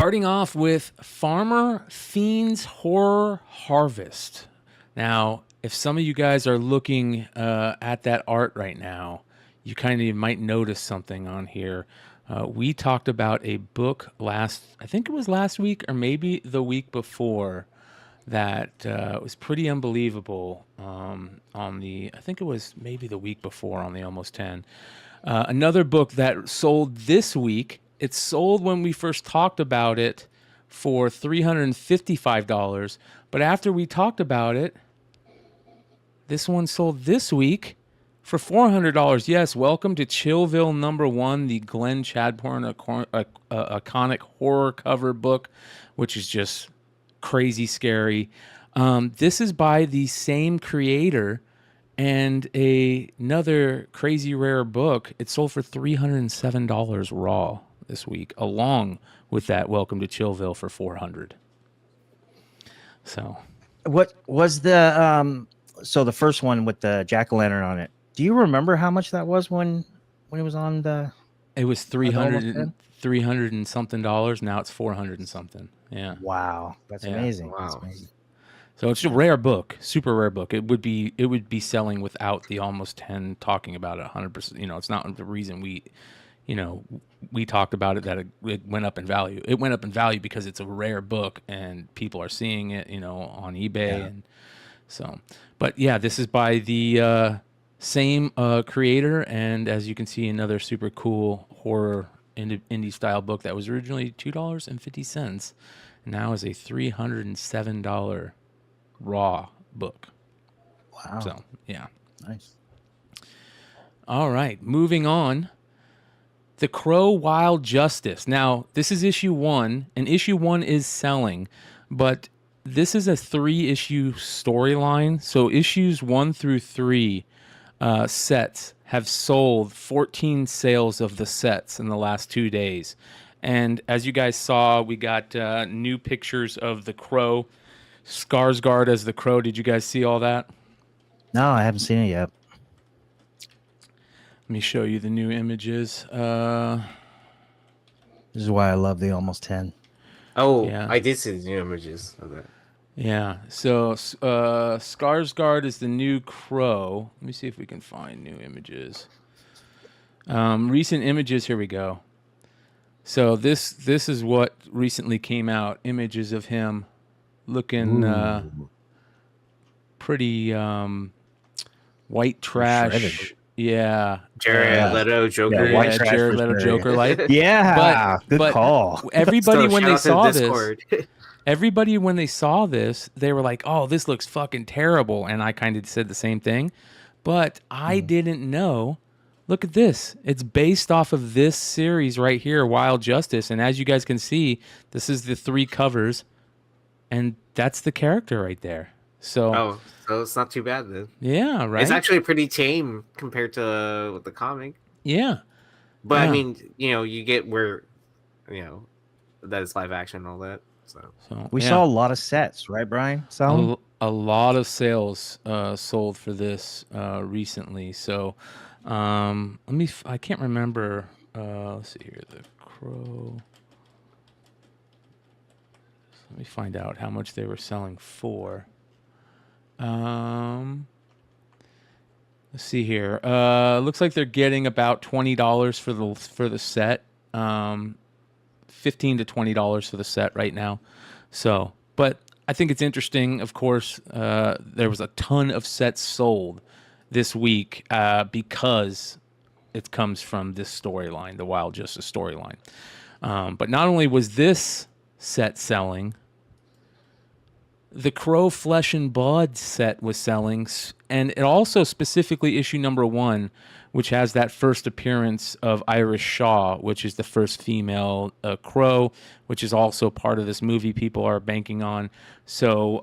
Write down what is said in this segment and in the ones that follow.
Starting off with Farmer Fiend's Horror Harvest. Now, if some of you guys are looking at that art right now, you kind of might notice something on here. We talked about a book I think it was last week or maybe the week before, that was pretty unbelievable I think it was maybe the week before on the Almost 10. Another book that sold this week, it sold when we first talked about it for $355, but after we talked about it, this one sold this week for $400. Yes, welcome to Chillville #1, the Glenn Chadbourne iconic horror cover book, which is just crazy scary. This is by the same creator and another crazy rare book. It sold for $307 raw this week, along with that Welcome to Chillville for $400. So, what was the so the first one with the jack-o'-lantern on it? Do you remember how much that was when it was on the? It was 300 and something dollars. Now it's 400 and something. Yeah. Wow, that's amazing. Wow. That's amazing. So it's a rare book, super rare book. It would be selling without the Almost 10 talking about it 100%. You know, it's not the reason we talked about it that it went up in value. It went up in value because it's a rare book and people are seeing it, on eBay. And so, but yeah, this is by the same creator. And as you can see, another super cool horror indie style book that was originally $2.50 and now is a $307 raw book. Wow. So, yeah. Nice. All right, moving on. The Crow Wild Justice. Now, this is issue 1, and issue 1 is selling, but this is a 3-issue storyline. So issues 1 through 3 sets have sold 14 sales of the sets in the last 2 days. And as you guys saw, we got new pictures of the Crow. Skarsgård as the Crow. Did you guys see all that? No, I haven't seen it yet. Let me show you the new images. This is why I love the Almost 10. Oh, Yeah. I did see the new images of that. Yeah. So Skarsgård is the new Crow. Let me see if we can find new images. Recent images. Here we go. So this is what recently came out. Images of him looking pretty white trash. Shredded. Yeah. Jared Leto Joker. Yeah, white trash Jared for Leto sure. Joker light. Yeah, good call. Everybody So when shout they out to saw this, Discord. everybody when they saw this, they were like, "Oh, this looks fucking terrible," and I kind of said the same thing. But I didn't know. Look at this. It's based off of this series right here, Wild Justice, and as you guys can see, this is the 3 covers, and that's the character right there. So, so it's not too bad then. yeah, right. It's actually pretty tame compared to the comic. Yeah. But Yeah. I mean, you get where, that it's live action and all that. So We yeah. saw a lot of sets, right, Brian? So A lot of sales sold for this recently. So I can't remember. Let's see here. The Crow. Let me find out how much they were selling for. Let's see here. Looks like they're getting about $20 for the set. $15 to $20 for the set right now. So, but I think it's interesting. Of course, there was a ton of sets sold this week because it comes from this storyline, the Wild Justice storyline. But not only was this set selling, the Crow Flesh and Blood set was selling, and it also specifically issue #1, which has that first appearance of Iris Shaw, which is the first female Crow, which is also part of this movie people are banking on. So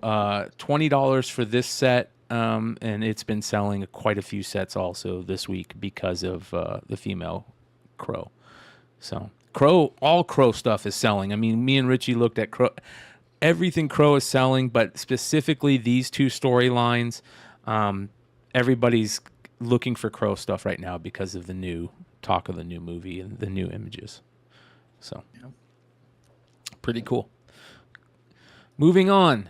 $20 for this set, and it's been selling quite a few sets also this week because of the female Crow. So all Crow stuff is selling. I mean, me and Richie looked at Crow. Everything Crow is selling, but specifically these 2 storylines, everybody's looking for Crow stuff right now because of the new talk of the new movie and the new images. So, Pretty cool. Moving on.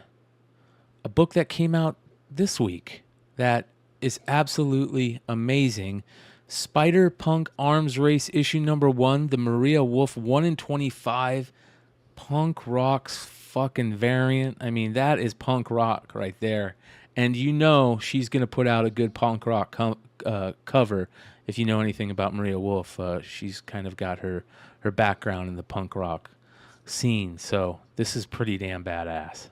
A book that came out this week that is absolutely amazing. Spider-Punk Arms Race issue number 1, the Maria Wolf 1 in 25 punk rock's fucking variant. I mean, that is punk rock right there. And you know she's going to put out a good punk rock cover. If you know anything about Maria Wolf, she's kind of got her background in the punk rock scene. So this is pretty damn badass.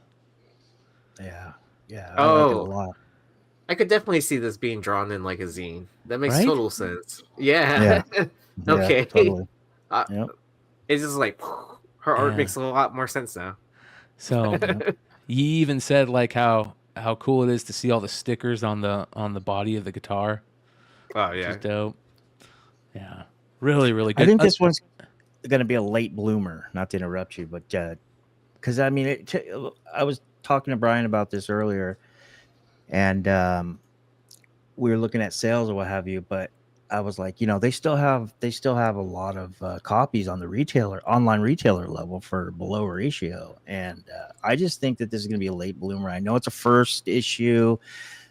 Yeah. I like it a lot. I could definitely see this being drawn in like a zine. That makes Right? total sense. Yeah. Okay. Yeah, totally. Yep. It's just like her art Yeah. makes a lot more sense now. So you even said like how cool it is to see all the stickers on the body of the guitar. Oh Which yeah. is dope. Yeah. Really, really good. I think this one's going to be a late bloomer, not to interrupt you, but because I mean, I was talking to Bryan about this earlier, and we were looking at sales or what have you, but I was like, they still have a lot of copies on the online retailer level for below ratio, and I just think that this is going to be a late bloomer. I know it's a first issue.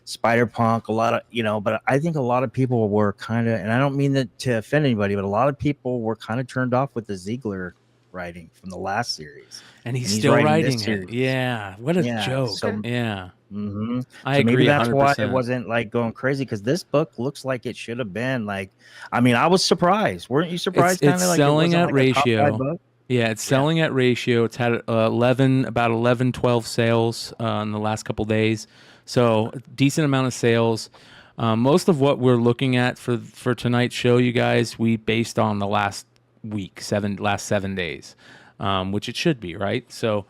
Spider-Punk, a lot of, but I think a lot of people were kind of, and I don't mean that to offend anybody, but a lot of people were kind of turned off with the Ziegler writing from the last series. and he's still writing this it. series. Yeah. What a Yeah, joke. so- Yeah. Mm-hmm. I So agree. maybe that's 100%. why it wasn't like going crazy, because this book looks like it should have been like, I mean, I was surprised. Weren't you surprised? It's like selling it at wasn't like a top ratio. 5 book? Yeah, it's selling at ratio. It's had about 11, 12 sales in the last couple days. So decent amount of sales. Most of what we're looking at for tonight's show, you guys, we based on the last week, last 7 days, which it should be, right? So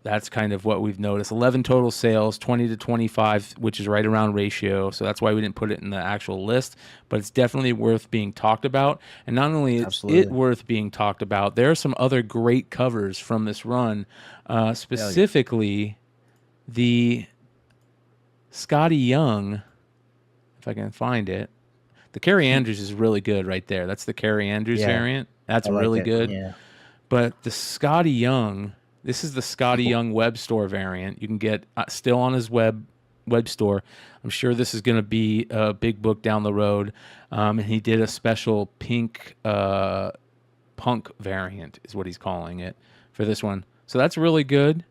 that's kind of what we've noticed. 11 total sales, 20 to 25, which is right around ratio. So that's why we didn't put it in the actual list, but it's definitely worth being talked about. And not only is it worth being talked about, there are some other great covers from this run, specifically the Scotty Young, if I can find it. The Carrie Andrews is really good right there. That's the Carrie Andrews variant. That's really good. Yeah. But the Scotty Young, this is the Scotty Young web store variant. You can get still on his web store. I'm sure this is going to be a big book down the road. And he did a special pink punk variant is what he's calling it for this one. So that's really good.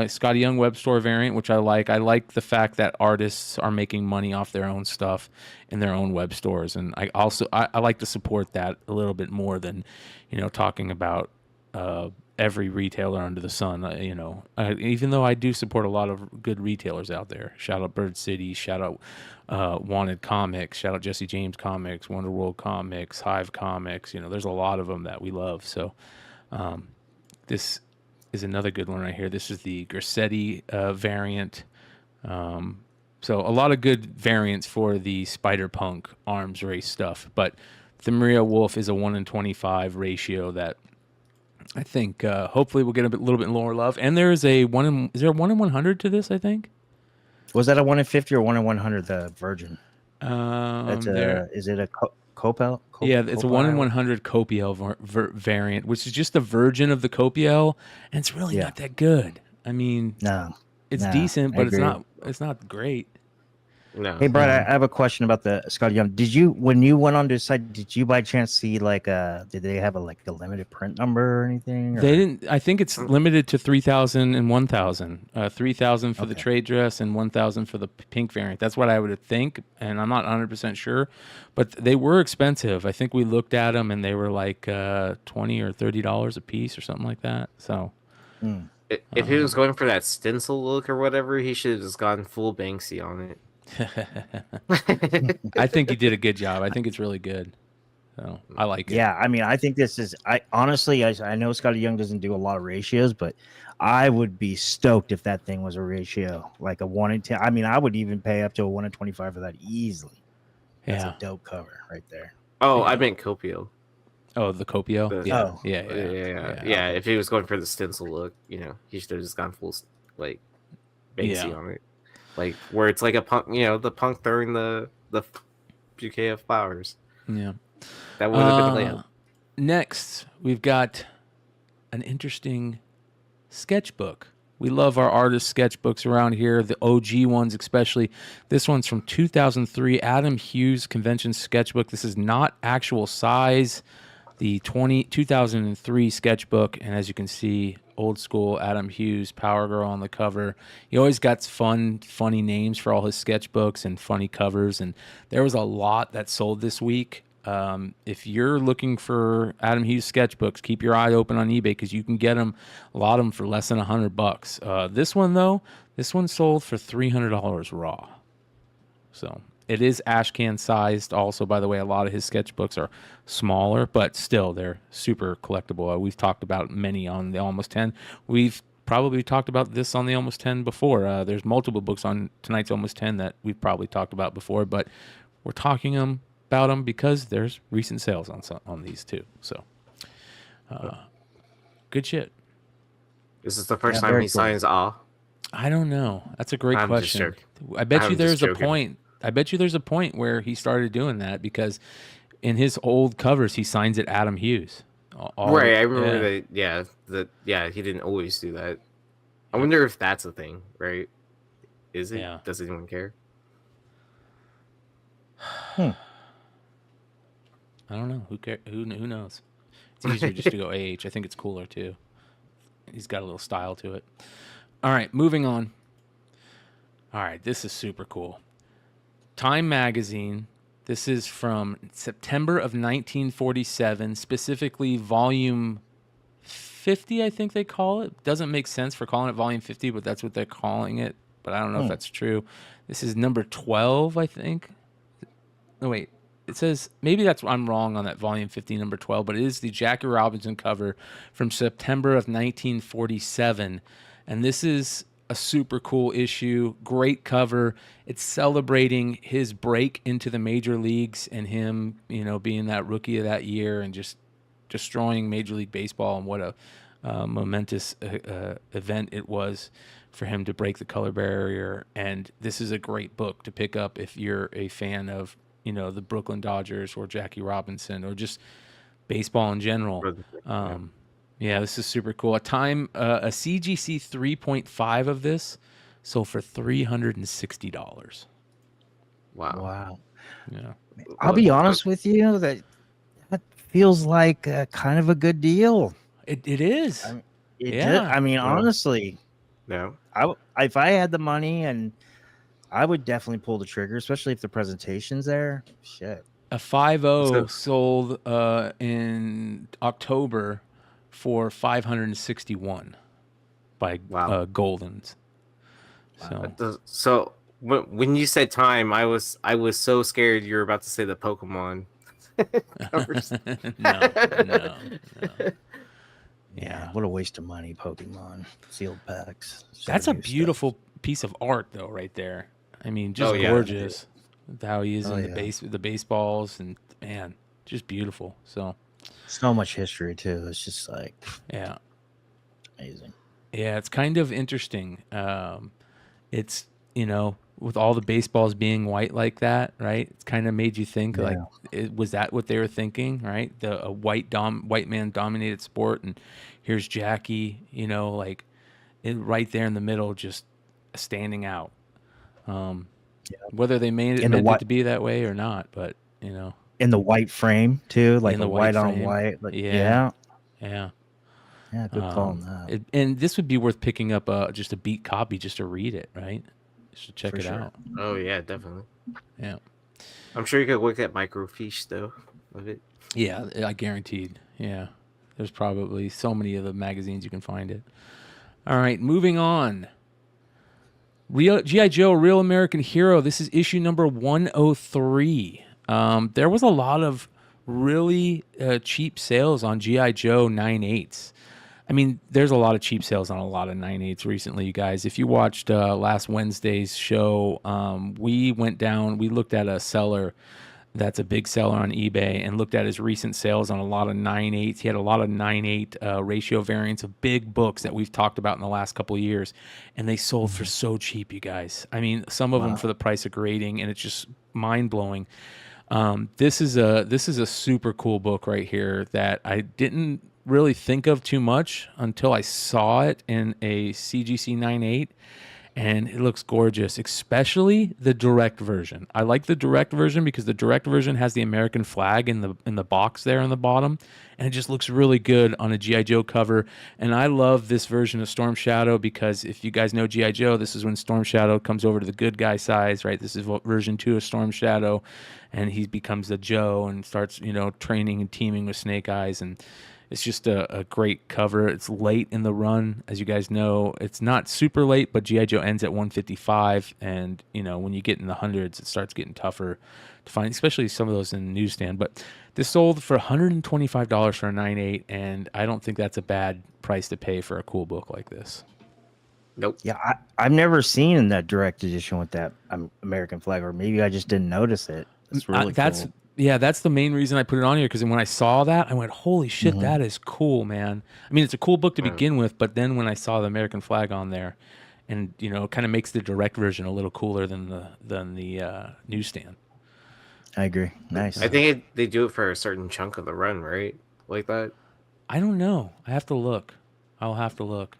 Scotty Young web store variant, which I like. I like the fact that artists are making money off their own stuff in their own web stores. And I like to support that a little bit more than, talking about every retailer under the sun. Even though I do support a lot of good retailers out there. Shout out Bird City, shout out Wanted Comics, shout out Jesse James Comics, Wonder World Comics, Hive Comics. There's a lot of them that we love. So this is another good one right here. This is the Grassetti variant. So a lot of good variants for the Spider-Punk arms race stuff. But the Maria Wolf is a 1 in 25 ratio that I think hopefully we'll get little bit more love. And there is a 1 in 100 to this, I think? Was that a 1 in 50 or 1 in 100, the Virgin? There. Is it a Copiel? Yeah, it's a 1 in 100 Copiel variant, which is just a version of the Copiel, and it's really not that good. I mean, it's decent, but it's not great. No. Hey, Brad, I have a question about the Scotty Young. When you went on to the site, did you by chance see did they have a limited print number or anything? Or? They didn't. I think it's limited to 3,000 and 1,000. 3,000 for the trade dress and 1,000 for the pink variant. That's what I would think, and I'm not 100% sure, but they were expensive. I think we looked at them and they were like $20 or $30 a piece or something like that. So. If he was going for that stencil look or whatever, he should have just gone full Banksy on it. I think he did a good job. I think it's really good. So I like it. Yeah, I mean, I think this is. I honestly, I know Scotty Young doesn't do a lot of ratios, but I would be stoked if that thing was a ratio, like a 1 in 10. I mean, I would even pay up to a 1 in 25 for that easily. That's a dope cover right there. Oh, I meant Copio. Oh, the Copio? Yeah. If he was going for the stencil look, he should have just gone full Banksy on it. Like where it's like a punk, the punk throwing the bouquet of flowers. Yeah. That would have been lamp. Next, we've got an interesting sketchbook. We love our artist sketchbooks around here, the OG ones especially. This one's from 2003, Adam Hughes Convention Sketchbook. This is not actual size. The 2003 sketchbook, and as you can see, old school Adam Hughes, Power Girl on the cover. He always got funny names for all his sketchbooks and funny covers, and there was a lot that sold this week. If you're looking for Adam Hughes sketchbooks, keep your eye open on eBay because you can get them, a lot of them for less than $100. This one though, this one sold for $300 raw. So it is ash can sized. Also, by the way, a lot of his sketchbooks are smaller, but still they're super collectible. We've talked about many on the Almost 10. We've probably talked about this on the Almost 10 before. There's multiple books on tonight's Almost 10 that we've probably talked about before, but we're talking about them because there's recent sales on these too. So, good shit. Is this the first time he signs "ah"? I don't know. That's a great question. I bet you there's a point. I bet you there's a point where he started doing that because in his old covers he signs it Adam Hughes. Right, I remember that. Yeah, he didn't always do that. I wonder if that's a thing, right? Is it? Yeah. Does anyone care? I don't know. Who knows? It's easier just to go AH. I think it's cooler too. He's got a little style to it. All right, moving on. All right, this is super cool. Time magazine. This is from September of 1947, specifically volume 50, I think they call it. Doesn't make sense for calling it volume 50, but that's what they're calling it. But I don't know if that's true. This is number 12, I think. No, wait. It says, maybe I'm wrong on that volume 50, number 12, but it is the Jackie Robinson cover from September of 1947. And this is a super cool issue, great cover. It's celebrating his break into the major leagues and him, being that rookie of that year and just destroying Major League Baseball, and what a momentous event it was for him to break the color barrier. And this is a great book to pick up if you're a fan of, the Brooklyn Dodgers or Jackie Robinson or just baseball in general. Yeah, this is super cool. A CGC 3.5 of this sold for $360. Wow. Yeah. I'll be honest with you, that feels like kind of a good deal. It is. Honestly. No. If I had the money, and I would definitely pull the trigger, especially if the presentation's there. Shit. A 5.0 sold in October for $561 by Goldens. So when you said time, I was so scared you were about to say the Pokemon covers. No. Yeah, what a waste of money, Pokemon sealed packs. That's a beautiful piece of art, though, right there. I mean, just gorgeous. How he is in the baseballs, and man, just beautiful. So much history too. It's just like amazing. Yeah, it's kind of interesting. It's with all the baseballs being white like that, right? It's kind of made you think was that what they were thinking, right? A white man dominated sport, and here's Jackie, right there in the middle, just standing out. Whether they meant it to be that way or not, but in the white frame too, like the white on frame. white. Like, yeah. Good call on that. And this would be worth picking up just a beat copy just to read it, right? Just to check it out. Oh yeah, definitely. Yeah, I'm sure you could look at microfiche though of it. Yeah, I guaranteed. Yeah, there's probably so many of the magazines you can find it. All right, moving on. G.I. Joe, Real American Hero. This is issue number 103. There was a lot of really cheap sales on G.I. Joe 9/8s. I mean, there's a lot of cheap sales on a lot of 9/8s recently, you guys. If you watched last Wednesday's show, we looked at a seller that's a big seller on eBay and looked at his recent sales on a lot of 9/8s. He had a lot of 9/8 ratio variants of big books that we've talked about in the last couple of years, and they sold for so cheap, you guys. I mean, some of them for the price of grading, and it's just mind-blowing. This is a super cool book right here that I didn't really think of too much until I saw it in a CGC 98, and it looks gorgeous, especially the direct version. I like the direct version because the direct version has the American flag in the box there on the bottom, and it just looks really good on a G.I. Joe cover. And I love this version of Storm Shadow because if you guys know G.I. Joe, this is when Storm Shadow comes over to the good guy size, right? This is what version 2 of Storm Shadow, and he becomes a Joe and starts, training and teaming with Snake Eyes, and it's just a great cover. It's late in the run, as you guys know. It's not super late, but G.I. Joe ends at 155, and when you get in the hundreds, it starts getting tougher to find, especially some of those in the newsstand. But this sold for $125 for a 9.8, and I don't think that's a bad price to pay for a cool book like this. Nope. Yeah, I've never seen that direct edition with that American flag, or maybe I just didn't notice it. It's really cool. Yeah, that's the main reason I put it on here, because when I saw that, I went, holy shit, that is cool, man. I mean, it's a cool book to begin with, but then when I saw the American flag on there, and, it kind of makes the direct version a little cooler than the newsstand. I agree. Nice. I think they do it for a certain chunk of the run, right? Like that? I don't know. I have to look. I'll have to look.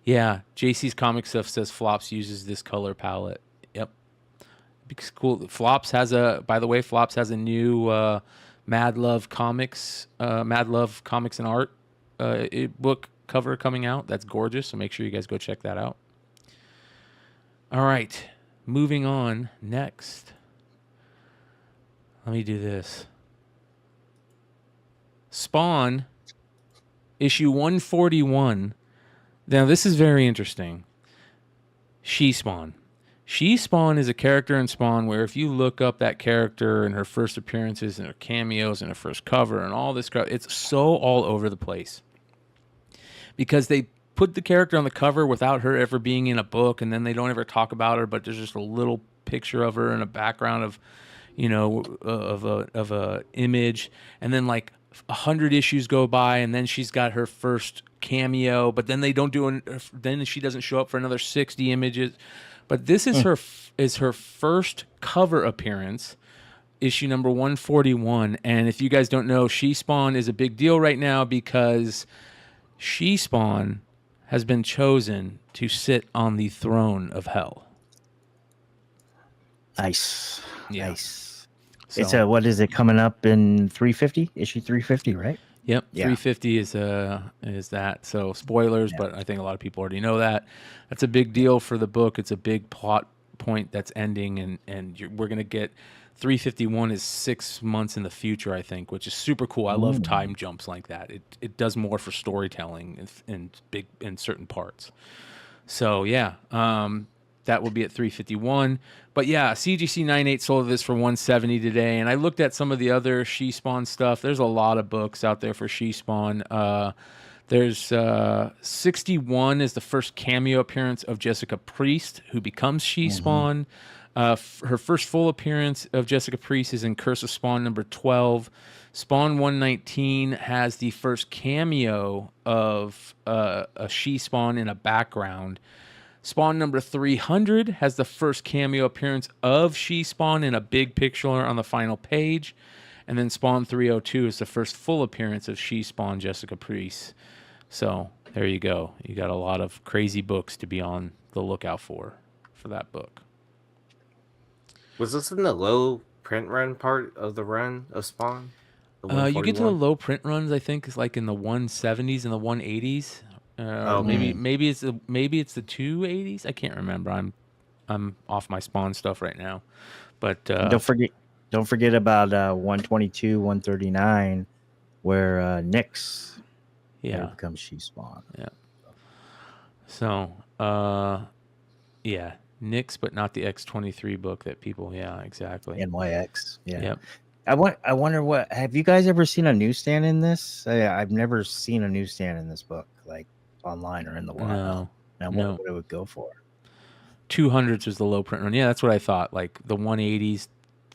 Yeah, JC's Comic Stuff says Flops uses this color palette. Yep. It's cool. Flops has a new Mad Love Comics and Art book cover coming out. That's gorgeous, so make sure you guys go check that out. All right, moving on. Next, let me do this. Spawn, issue 141. Now, this is very interesting. She-Spawn. She-Spawn is a character in Spawn where if you look up that character and her first appearances and her cameos and her first cover and all this crap, it's so all over the place. Because they put the character on the cover without her ever being in a book, and then they don't ever talk about her, but there's just a little picture of her in a background of, of a image, and then like 100 issues go by, and then she's got her first cameo, but then they don't do then she doesn't show up for another 60 images. But this is her first cover appearance, issue number 141. And if you guys don't know, She-Spawn is a big deal right now because She-Spawn has been chosen to sit on the throne of hell. Nice. Yeah. Nice. So, what is it coming up in 350? Issue 350, right? Yep, yeah. 350 is that. So spoilers, but I think a lot of people already know that. That's a big deal for the book. It's a big plot point that's ending, and we're gonna get 351 is 6 months in the future, I think, which is super cool. I love time jumps like that. It does more for storytelling in certain parts. So yeah, that will be at 351. But yeah, CGC 98 sold this for 170 today. And I looked at some of the other She-Spawn stuff. There's a lot of books out there for She-Spawn. There's 61 is the first cameo appearance of Jessica Priest, who becomes She-Spawn. Her first full appearance of Jessica Priest is in Curse of Spawn number 12. Spawn 119 has the first cameo of a She-Spawn in a background. Spawn number 300 has the first cameo appearance of She-Spawn in a big picture on the final page. And then Spawn 302 is the first full appearance of She-Spawn Jessica Priest. So there you go. You got a lot of crazy books to be on the lookout for that book. Was this in the low print run part of the run of Spawn? You get to the low print runs, I think, is like in the 170s and the 180s. Maybe it's the 280s. I can't remember. I'm off my Spawn stuff right now, but don't forget about 122, 139, where Nyx becomes She-Spawn. Yeah. So Nyx, but not the X23 book that people. Yeah, exactly. NYX. Yeah. Yep. I wonder what. Have you guys ever seen a newsstand in this? I've never seen a newsstand in this book, like online or in the wild. No. What it would go for? 200s was the low print run. Yeah, that's what I thought. Like the 180s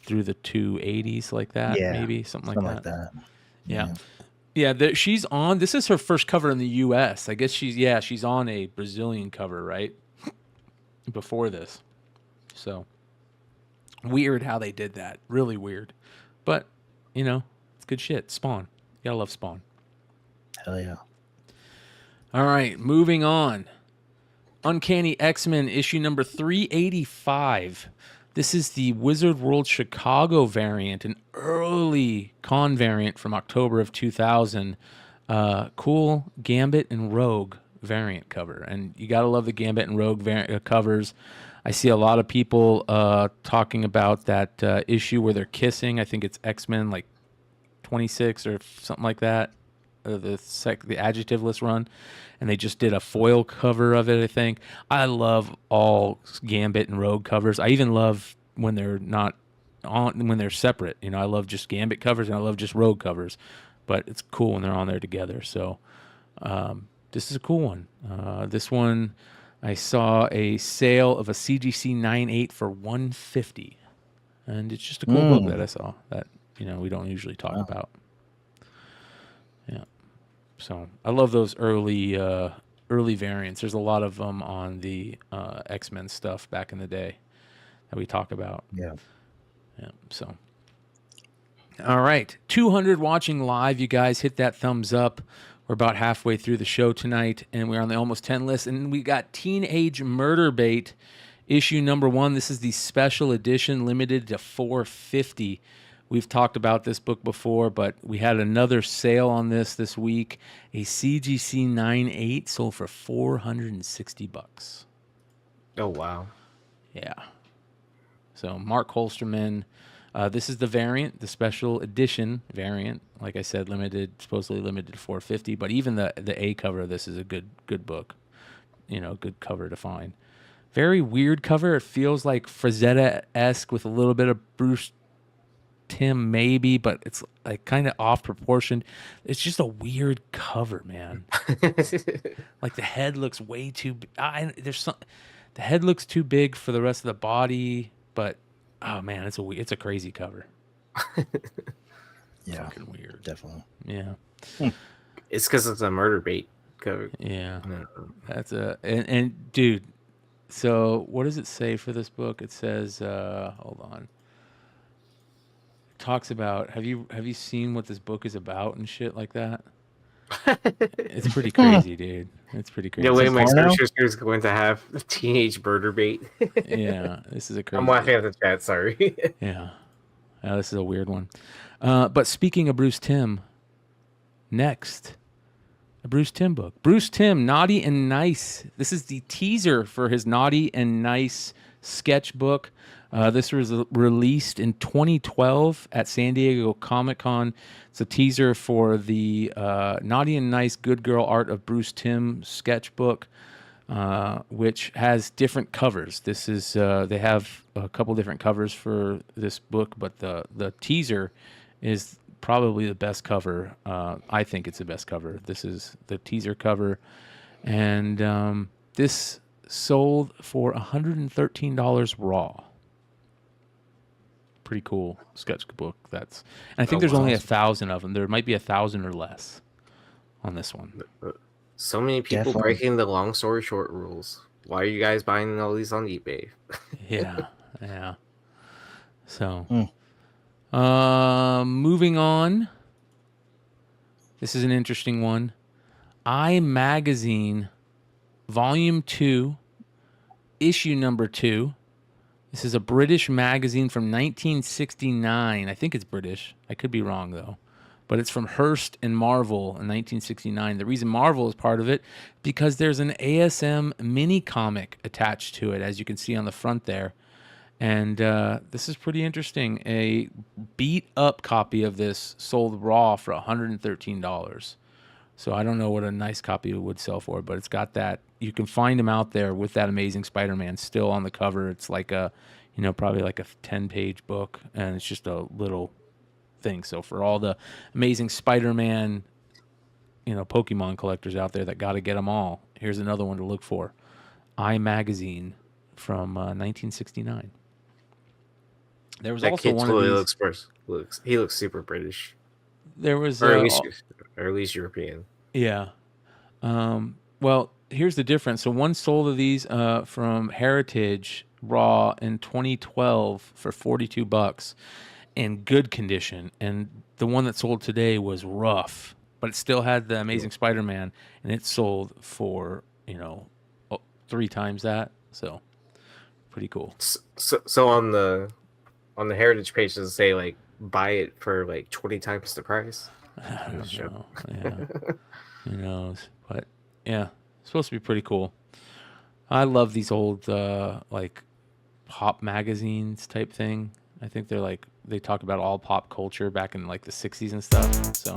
through the 280s, like that. Yeah, maybe something like that. Yeah. She's on. This is her first cover in the U.S. I guess she's on a Brazilian cover, right? Before this, so weird how they did that. Really weird, but it's good shit. Spawn. You gotta love Spawn. Hell yeah. All right, moving on. Uncanny XMen issue number 385. This is the Wizard World Chicago variant, an early con variant from October of 2000. Cool Gambit and Rogue variant cover. And you got to love the Gambit and Rogue covers. I see a lot of people talking about that issue where they're kissing. I think it's X-Men like 26 or something like that. The adjectiveless run, and they just did a foil cover of it. I think I love all Gambit and Rogue covers. I even love when they're not on, when they're separate. You know, I love just Gambit covers and I love just Rogue covers, but it's cool when they're on there together. So this is a cool one. This one, I saw a sale of a CGC 9.8 for $150, and it's just a cool book that I saw that we don't usually talk about. Yeah. So I love those early variants. There's a lot of them on the X-Men stuff back in the day that we talk about. Yeah. Yeah. So, all right, 200 watching live. You guys hit that thumbs up. We're about halfway through the show tonight, and we're on the almost 10 list. And we got Teenage Murderbait issue number 1. This is the special edition, limited to $450. We've talked about this book before, but we had another sale on this week. A CGC 9.8 sold for $460. Oh, wow. Yeah. So Mark Holsterman, this is the variant, the special edition variant. Like I said, supposedly limited to $450. But even the A cover of this is a good book. Good cover to find. Very weird cover. It feels like Frazetta-esque with a little bit of Bruce Tim maybe, but it's like kind of off proportioned. It's just a weird cover, man. Like the head looks way too the head looks too big for the rest of the body, but oh man, it's a crazy cover. Yeah, fucking weird. Definitely. Yeah. It's because it's a Murderbait cover. Yeah. That's and dude, so what does it say for this book? It says hold on. Talks about have you seen what this book is about and shit like that? It's pretty crazy, dude. It's pretty crazy. No way my search history is going to have Teenage Murderbait. Yeah, this is a crazy. I'm laughing at the chat, sorry. Yeah. This is a weird one. But speaking of Bruce Timm, next, a Bruce Timm book. Bruce Timm, Naughty and Nice. This is the teaser for his Naughty and Nice sketchbook. This was released in 2012 at San Diego Comic-Con. It's a teaser for the Naughty and Nice Good Girl Art of Bruce Timm sketchbook, which has different covers. This is they have a couple different covers for this book, but the teaser is probably the best cover. I think it's the best cover. This is the teaser cover, and this sold for $113 raw. Pretty cool sketchbook. And I think there's only 1,000 of them. There might be 1,000 or less on this one. So many people breaking the long story short rules. Why are you guys buying all these on eBay? Yeah. So, moving on. This is an interesting one. I Magazine, Volume 2, Issue number 2. This is a British magazine from 1969. I think it's British. I could be wrong, though. But it's from Hearst and Marvel in 1969. The reason Marvel is part of it, because there's an ASM mini comic attached to it, as you can see on the front there. And this is pretty interesting. A beat-up copy of this sold raw for $113. So I don't know what a nice copy would sell for, but it's got that. You can find them out there with that Amazing Spider-Man still on the cover. It's like probably like a 10-page book, and it's just a little thing. So for all the Amazing Spider-Man, Pokemon collectors out there that got to get them all, here's another one to look for. I Magazine from 1969. There was that also kid one totally of these. He looks super British. There was or at least European. Yeah. Well, here's the difference. So one sold of these from Heritage raw in 2012 for $42 in good condition, and the one that sold today was rough. but it still had the Amazing Spider-Man, and it sold for 3 times that. So pretty cool. So on the heritage page, does it say like buy it for like 20 times the price? I don't know. Yeah, who knows? But yeah, it's supposed to be pretty cool. I love these old like pop magazines type thing. I think they're like they talk about all pop culture back in like the 60s and stuff. So